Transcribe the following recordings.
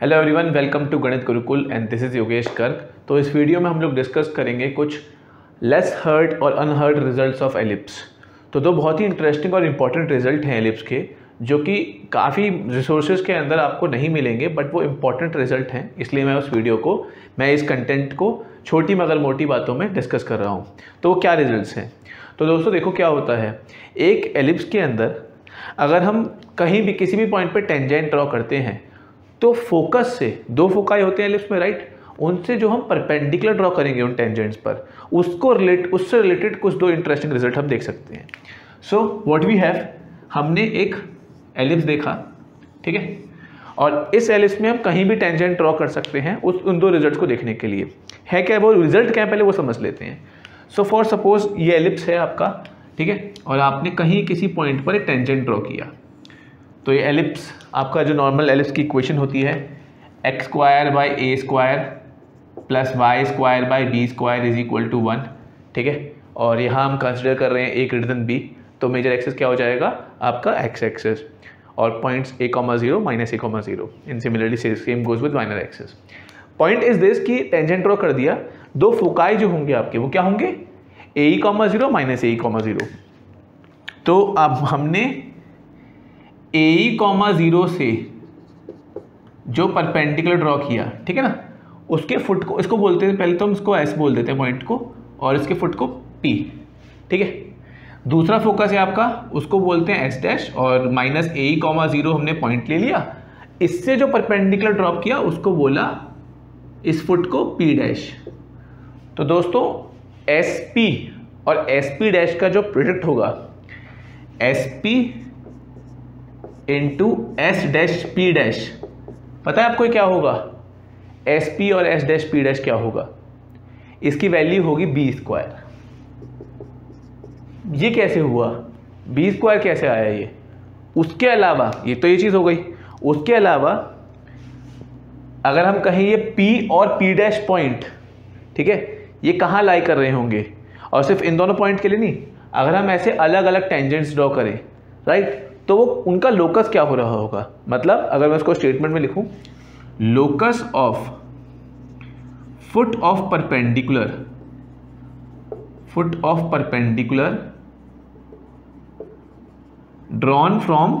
Hello everyone, welcome to गणित Gurukul and this is Yogesh Garg. तो इस वीडियो में हम लोग डिस्कस करेंगे कुछ लेस हर्ड और अनहर्ड रिजल्ट्स ऑफ एलिप्स। तो दो बहुत ही इंटरेस्टिंग और इम्पॉर्टेंट रिजल्ट हैं एलिप्स के, जो कि काफ़ी रिसोर्सेज के अंदर आपको नहीं मिलेंगे, बट वो इम्पॉर्टेंट रिजल्ट हैं। इसलिए मैं इस कंटेंट को छोटी मगर मोटी बातों में डिस्कस कर रहा हूँ। तो वो क्या रिजल्ट्स हैं? तो दोस्तों देखो क्या होता है, एक एलिप्स के अंदर अगर हम कहीं भी किसी भी पॉइंट पे टेंजेंट ड्रॉ करते हैं तो फोकस से, दो फोकाई होते हैं एलिप्स में, राइट, उनसे जो हम परपेंडिकुलर ड्रॉ करेंगे उन टेंजेंट्स पर, उससे रिलेटेड कुछ दो इंटरेस्टिंग रिजल्ट हम देख सकते हैं। सो व्हाट वी हैव, हमने एक एलिप्स देखा, ठीक है, और इस एलिप्स में हम कहीं भी टेंजेंट ड्रॉ कर सकते हैं उन दो रिजल्ट्स को देखने के लिए। है क्या वो रिजल्ट, क्या है पहले वो समझ लेते हैं। सो फॉर सपोज ये एलिप्स है आपका, ठीक है, और आपने कहीं किसी पॉइंट पर एक टेंजेंट ड्रॉ किया। तो ये एलिप्स आपका जो नॉर्मल एलिप्स की इक्वेशन होती है, X square by A square plus Y square by B square is equal to 1, ठीक है। और यहाँ हम कंसिडर कर रहे हैं ए ग्रेटर देन बी, तो मेजर एक्सेस क्या हो जाएगा आपका एक्स एक्सेस, और points a,0 minus a,0 in similarly same goes with minor axis. Point is this कि टेंजेंट ड्रॉ कर दिया, दो फोकाई जो होंगे आपके वो क्या होंगे, a,0 माइनस a,0। तो अब हमने a,0 से जो परपेंडिकुलर ड्रॉ किया, ठीक है ना, उसके फुट को, इसको बोलते हैं पहले तो हम इसको s बोल देते हैं पॉइंट को, और इसके फुट को p, ठीक है। दूसरा फोकस है आपका, उसको बोलते हैं s डैश, और माइनस a,0 हमने पॉइंट ले लिया, इससे जो परपेंडिकुलर ड्रॉप किया उसको बोला इस फुट को p डैश। तो दोस्तों sp और sp डैश का जो प्रोडक्ट होगा sp into S dash P dash, पता है आपको क्या होगा, एस पी और एस डैश पी डैश क्या होगा, इसकी वैल्यू होगी बी स्क्वायर। ये कैसे हुआ, बी स्क्वायर कैसे आया ये? उसके अलावा ये तो ये चीज़ हो गई, उसके अलावा अगर हम कहें ये पी और पी डैश पॉइंट, ठीक है, ये कहाँ लाई कर रहे होंगे, और सिर्फ इन दोनों पॉइंट के लिए नहीं, अगर हम ऐसे अलग अलग टेंजेंट्स ड्रॉ करें, राइट, तो वो उनका लोकस क्या हो रहा होगा। मतलब अगर मैं उसको स्टेटमेंट में लिखूं, locus of foot of perpendicular drawn from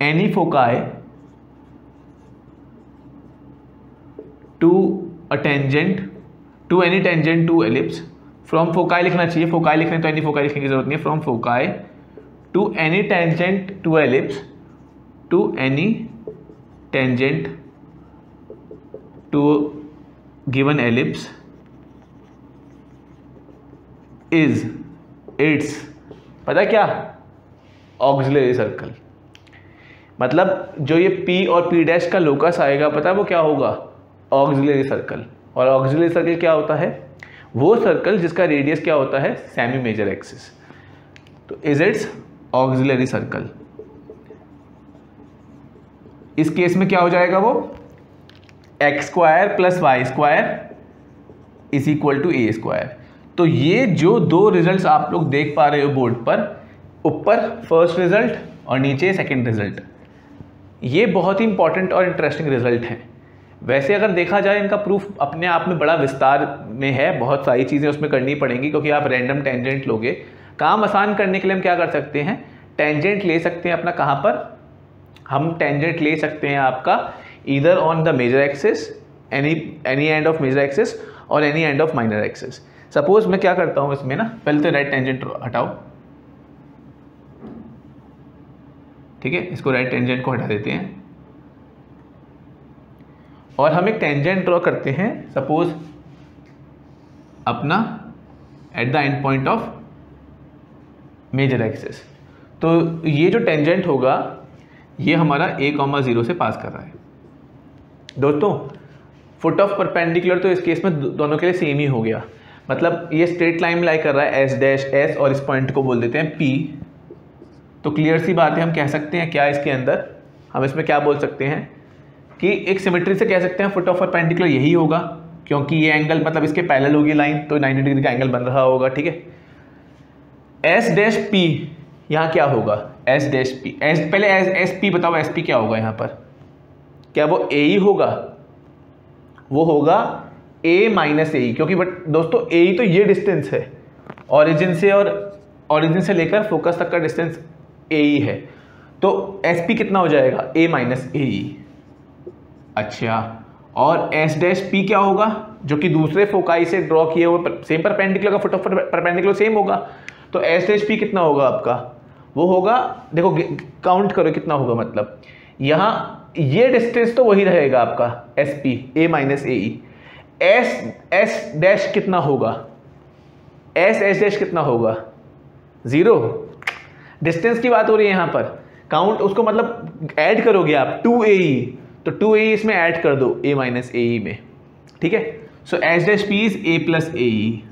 any foci to a tangent to any tangent to ellipse, from foci लिखना चाहिए, फोकाई लिखने तो एनी फोकाई लिखने की जरूरत नहीं है, from foci to any tangent to ellipse, to any tangent to given ellipse is its, पता क्या, ऑक्सिलरी सर्कल। मतलब जो ये P और P डैश का लोकस आएगा, पता है वो क्या होगा, ऑक्सिलरी सर्कल। और ऑक्सिलरी सर्कल क्या होता है, वो सर्कल जिसका रेडियस क्या होता है, सेमी मेजर एक्सिस। तो इज इट्स ऑक्सिलरी सर्कल। इस केस में क्या हो जाएगा, वो x square plus Y square is equal to a square. तो ये जो दो रिजल्ट्स आप लोग देख पा रहे हो बोर्ड पर, ऊपर फर्स्ट रिजल्ट और नीचे सेकंड रिजल्ट, ये बहुत ही इंपॉर्टेंट और इंटरेस्टिंग रिजल्ट हैं। वैसे अगर देखा जाए इनका प्रूफ अपने आप में बड़ा विस्तार में है, बहुत सारी चीज़ें उसमें करनी पड़ेंगी, क्योंकि आप रैंडम टेंजेंट लोगे। काम आसान करने के लिए हम क्या कर सकते हैं, टेंजेंट ले सकते हैं अपना, कहाँ पर हम टेंजेंट ले सकते हैं आपका, either on the major axis, any end of major axis और any end of minor axis. Suppose मैं क्या करता हूँ इसमें ना, पहले तो राइट टेंजेंट हटाओ, ठीक है, इसको राइट टेंजेंट को हटा देते हैं, और हम एक टेंजेंट ड्रॉ करते हैं सपोज अपना at the end point of major axis. तो ये जो टेंजेंट होगा ये हमारा a,0 से पास कर रहा है। दोस्तों फुट ऑफ परपेंडिकुलर तो इस केस में दोनों के लिए सेम ही हो गया, मतलब ये स्ट्रेट लाइन में लाई कर रहा है एस डैश एस, और इस पॉइंट को बोल देते हैं p। तो क्लियर सी बात है, हम कह सकते हैं क्या इसके अंदर, हम इसमें क्या बोल सकते हैं कि एक सिमेट्री से कह सकते हैं फुट ऑफ परपेंडिकुलर यही होगा, क्योंकि ये एंगल मतलब इसके पैरेलल होगी लाइन, तो 90 डिग्री का एंगल बन रहा होगा, ठीक है। एस डैश पी यहाँ क्या होगा, एस डैश पी, पहले एस पी बताओ, एस पी क्या होगा यहाँ पर? क्या वो ए ही होगा? वो होगा ए माइनस ए, क्योंकि बट दोस्तों ए तो ये डिस्टेंस है ऑरिजिन से, और ऑरिजिन से लेकर फोकस तक का डिस्टेंस ए ही है, तो एस पी कितना हो जाएगा? ए माइनस ए। अच्छा, और एस डैश पी क्या होगा? जो कि दूसरे फोकाई से ड्रॉ किए वो सेम परपेंडिकुलर का, फुट ऑफ परपेंडिकुलर सेम होगा, तो एस डैश पी कितना होगा आपका? वो होगा, देखो काउंट करो कितना होगा, मतलब यहाँ ये डिस्टेंस तो वही रहेगा आपका S P, A minus a E. S dash कितना होगा? एस डैश कितना होगा? 0। डिस्टेंस की बात हो रही है यहाँ पर, काउंट उसको मतलब ऐड करोगे आप 2AE, तो 2AE इसमें ऐड कर दो ए माइनस ए ई में, ठीक है। So S dash P is A plus A E,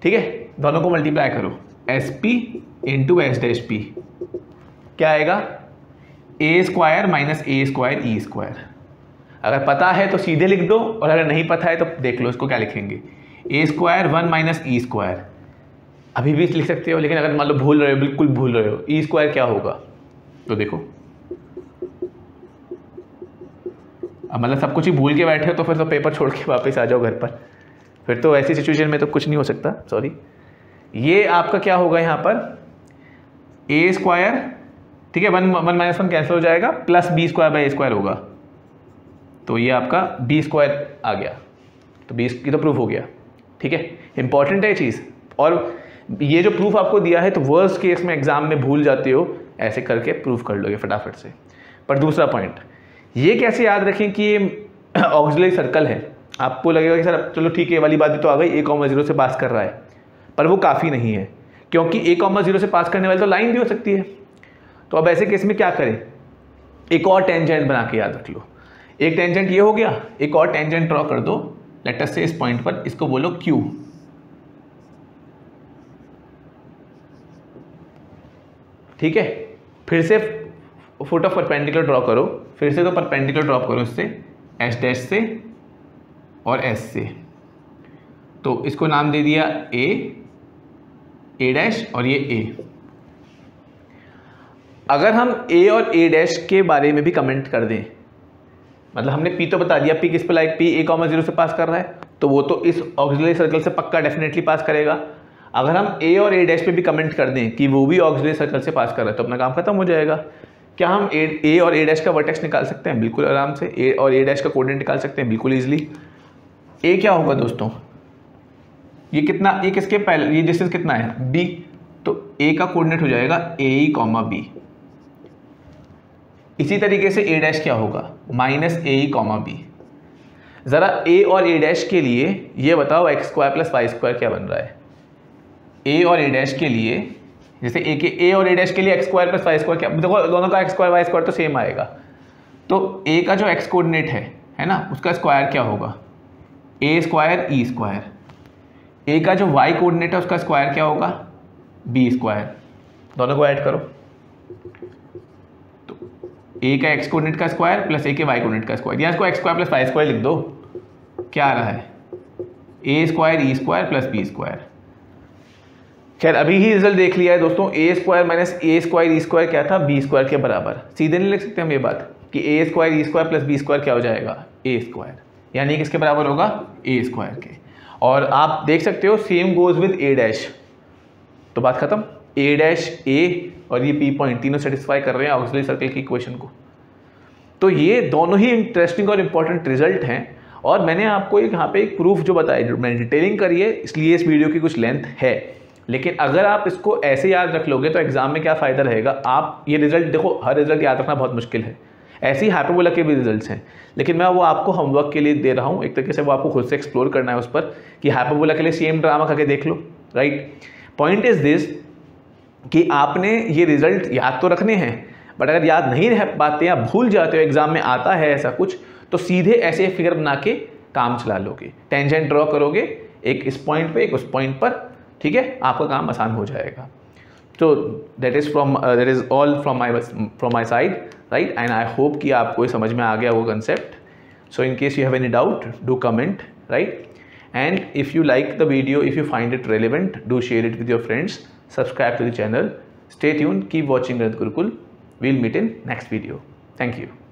ठीक है। दोनों को मल्टीप्लाई करो, S P into S dash P क्या आएगा? A square minus A square E square. अगर पता है तो सीधे लिख दो, और अगर नहीं पता है तो देख लो इसको क्या लिखेंगे, ए स्क्वायर 1 माइनस ई स्क्वायर। अभी भी लिख सकते हो, लेकिन अगर मान लो भूल रहे हो, बिल्कुल भूल रहे हो, ई स्क्वायर क्या होगा? तो देखो, अब मतलब सब कुछ ही भूल के बैठे हो तो फिर तो पेपर छोड़ के वापस आ जाओ घर पर, फिर तो ऐसी सिचुएशन में तो कुछ नहीं हो सकता, सॉरी। ये आपका क्या होगा यहाँ पर? ए स्क्वायर, ठीक है, 1 माइनस 1 कैंसिल हो जाएगा, plus b square by A square होगा, तो ये आपका बी स्क्वायर आ गया, तो बी की तो प्रूफ हो गया, ठीक है। इंपॉर्टेंट है ये चीज़, और ये जो प्रूफ आपको दिया है तो वर्स्ट केस में एग्जाम में भूल जाते हो, ऐसे करके प्रूफ कर लोगे फटाफट से। पर दूसरा पॉइंट, ये कैसे याद रखें कि ये ऑक्सिलरी सर्कल है? आपको लगेगा कि सर चलो ठीक है, ये वाली बात भी तो आ गई, ए कॉमा 0 से पास कर रहा है, पर वो काफ़ी नहीं है, क्योंकि ए कॉमा 0 से पास करने वाली तो लाइन भी हो सकती है। तो अब ऐसे केस में क्या करें? एक और टेंजेंट बना के याद रख लो। एक टेंजेंट ये हो गया, एक और टेंजेंट ड्रॉ कर दो, लेट अस से इस पॉइंट पर, इसको बोलो क्यू, ठीक है। फिर से फुट ऑफ परपेंडिकुलर ड्रॉ करो, फिर से तो परपेंडिकुलर ड्रॉ करो इससे, एस डैश से और एस से, तो इसको नाम दे दिया ए डैश, और ये ए। अगर हम ए और ए डैश के बारे में भी कमेंट कर दें, मतलब हमने पी तो बता दिया, पी किस पे लाइक, पी ए कॉमा 0 से पास कर रहा है, तो वो तो इस ऑक्सिलरी सर्कल से पक्का डेफिनेटली पास करेगा। अगर हम ए और ए डैश पे भी कमेंट कर दें कि वो भी ऑक्सिलरी सर्कल से पास कर रहा है, तो अपना काम खत्म हो जाएगा। क्या हम ए और ए डैश का वर्टेक्स निकाल सकते हैं? बिल्कुल आराम से। ए और ए डैश का कोऑर्डिनेट निकाल सकते हैं बिल्कुल ईजिली। ए क्या होगा दोस्तों? ये कितना, ये किसके पहले, ये डिस्टेंस कितना है? बी, तो ए का कोऑर्डिनेट हो जाएगा ए ई कॉमा बी। इसी तरीके से ए डैश क्या होगा? Minus a e comma b. ज़रा ए और ए डैश के लिए ये बताओ x square plus Y square क्या बन रहा है? ए और ए डैश के लिए, जैसे ए और ए डैश के लिए x square plus Y square क्या, देखो दोनों का एक्स स्क्वायर वाई स्क्वायर तो सेम आएगा, तो ए का जो एक्स कोऑर्डिनेट है ना, उसका स्क्वायर क्या होगा? ए स्क्वायर ई स्क्वायर। ए का जो वाई कोऑर्डिनेट है उसका स्क्वायर क्या होगा? B square. दोनों को ऐड करो, तो ए का एक्स कोऑर्डिनेट का स्क्वायर प्लस ए के वाई कोऑर्डिनेट का स्क्वायर, या इसको x square plus Y square लिख दो, क्या आ रहा है? A square E square plus b square. खैर अभी ही रिजल्ट देख लिया है दोस्तों, a square minus A square E square क्या था? बी स्क्वायर के बराबर। सीधे नहीं लिख सकते हम ये बात कि ए स्क्वायर ई स्क्वायर प्लस बी स्क्वायर क्या हो जाएगा? ए स्क्वायर, यानी किसके बराबर होगा? ए स्क्वायर के। और आप देख सकते हो same goes with A dash, तो बात खत्म। ए डैश ए और ये पी पॉइंट तीनों सेटिस्फाई कर रहे हैं ऑक्सिलरी सर्कल की इक्वेशन को। तो ये दोनों ही इंटरेस्टिंग और इंपॉर्टेंट रिजल्ट हैं, और मैंने आपको यहाँ पे एक प्रूफ जो बताया, जो मैंने डिटेलिंग करी है, इसलिए इस वीडियो की कुछ लेंथ है, लेकिन अगर आप इसको ऐसे याद रख लोगे तो एग्जाम में क्या फ़ायदा रहेगा? आप ये रिजल्ट देखो, हर रिजल्ट याद रखना बहुत मुश्किल है, ऐसे ही हाइपरबोला के भी रिजल्ट्स हैं, लेकिन मैं वो आपको होमवर्क के लिए दे रहा हूँ। एक तरीके से वो आपको खुद से एक्सप्लोर करना है उस पर कि हाइपरबोला के लिए सेम ड्रामा करके देख लो, राइट। पॉइंट इज दिस कि आपने ये रिजल्ट याद तो रखने हैं, बट अगर याद नहीं रह पाते या भूल जाते हो, एग्जाम में आता है ऐसा कुछ, तो सीधे ऐसे फिगर बना के काम चला लोगे, टेंजेंट ड्रॉ करोगे, एक इस पॉइंट पे एक उस पॉइंट पर, ठीक है, आपका काम आसान हो जाएगा। तो that is all from my side, right, and I hope कि आपको समझ में आ गया वो concept. So in case you have any doubt, do comment, right, and if you like the video, if you find it relevant, do share it with your friends, subscribe to the channel, Stay tuned, keep watching Granth Gurukul. We'll meet in next video. Thank you.